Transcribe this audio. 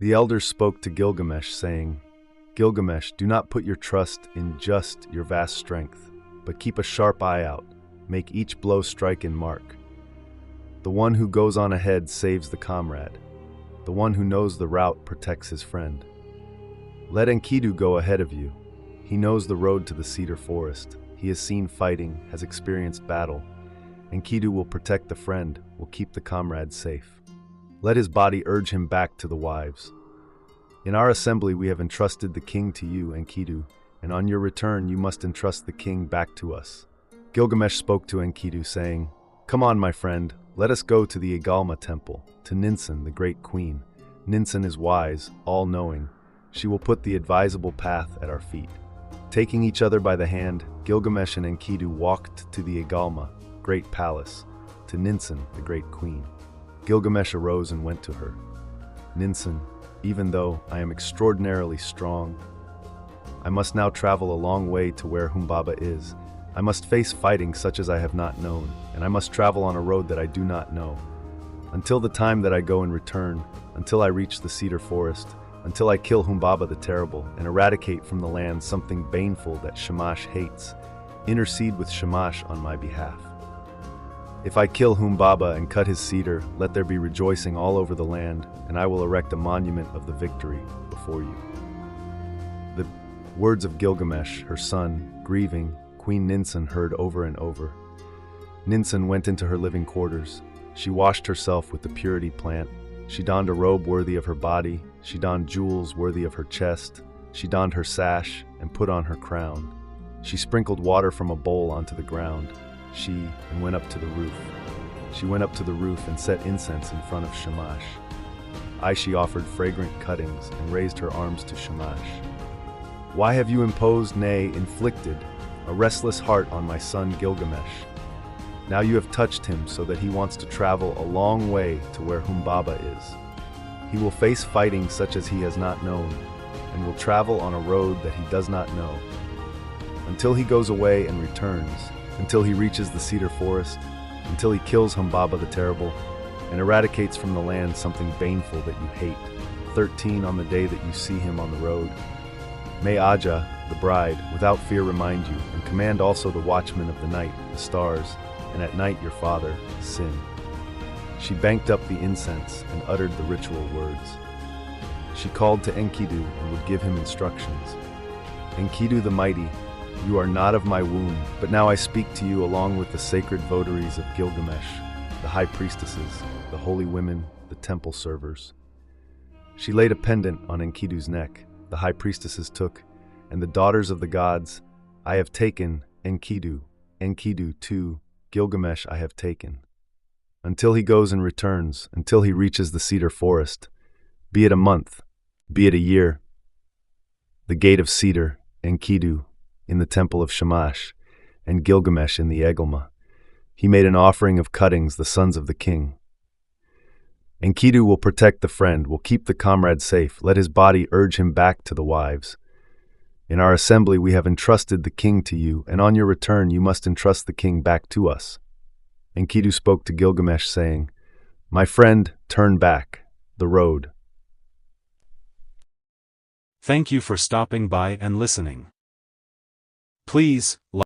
The elders spoke to Gilgamesh, saying, Gilgamesh, do not put your trust in just your vast strength, but keep a sharp eye out. Make each blow strike and mark. The one who goes on ahead saves the comrade. The one who knows the route protects his friend. Let Enkidu go ahead of you. He knows the road to the cedar forest. He has seen fighting, has experienced battle. Enkidu will protect the friend, will keep the comrade safe. Let his body urge him back to the wives. In our assembly we have entrusted the king to you, Enkidu, and on your return you must entrust the king back to us. Gilgamesh spoke to Enkidu, saying, Come on, my friend, let us go to the Agalma temple, to Ninsun, the great queen. Ninsun is wise, all-knowing. She will put the advisable path at our feet. Taking each other by the hand, Gilgamesh and Enkidu walked to the Agalma, great palace, to Ninsun, the great queen. Gilgamesh arose and went to her. Ninsun, even though I am extraordinarily strong, I must now travel a long way to where Humbaba is. I must face fighting such as I have not known, and I must travel on a road that I do not know. Until the time that I go and return, until I reach the cedar forest, until I kill Humbaba the Terrible and eradicate from the land something baneful that Shamash hates, intercede with Shamash on my behalf. If I kill Humbaba and cut his cedar, let there be rejoicing all over the land, and I will erect a monument of the victory before you. The words of Gilgamesh, her son, grieving, Queen Ninsun heard over and over. Ninsun went into her living quarters. She washed herself with the purity plant. She donned a robe worthy of her body. She donned jewels worthy of her chest. She donned her sash and put on her crown. She sprinkled water from a bowl onto the ground. She went up to the roof. She went up to the roof and set incense in front of Shamash. She offered fragrant cuttings and raised her arms to Shamash. Why have you imposed, nay, inflicted, a restless heart on my son Gilgamesh? Now you have touched him so that he wants to travel a long way to where Humbaba is. He will face fighting such as he has not known, and will travel on a road that he does not know. Until he goes away and returns, until he reaches the cedar forest, until he kills Humbaba the Terrible, and eradicates from the land something baneful that you hate. 13 on the day that you see him on the road. May Aja, the bride, without fear remind you, and command also the watchmen of the night, the stars, and at night your father, Sin. She banked up the incense and uttered the ritual words. She called to Enkidu and would give him instructions. Enkidu the mighty, you are not of my womb, but now I speak to you along with the sacred votaries of Gilgamesh, the high priestesses, the holy women, the temple servers. She laid a pendant on Enkidu's neck. The high priestesses took, and the daughters of the gods, I have taken, Enkidu, Enkidu too, Gilgamesh I have taken. Until he goes and returns, until he reaches the cedar forest, be it a month, be it a year. The gate of cedar, Enkidu, in the temple of Shamash, and Gilgamesh in the Agalma. He made an offering of cuttings, the sons of the king. Enkidu will protect the friend, will keep the comrade safe, let his body urge him back to the wives. In our assembly we have entrusted the king to you, and on your return you must entrust the king back to us. Enkidu spoke to Gilgamesh, saying, My friend, turn back, the road. Thank you for stopping by and listening. Please,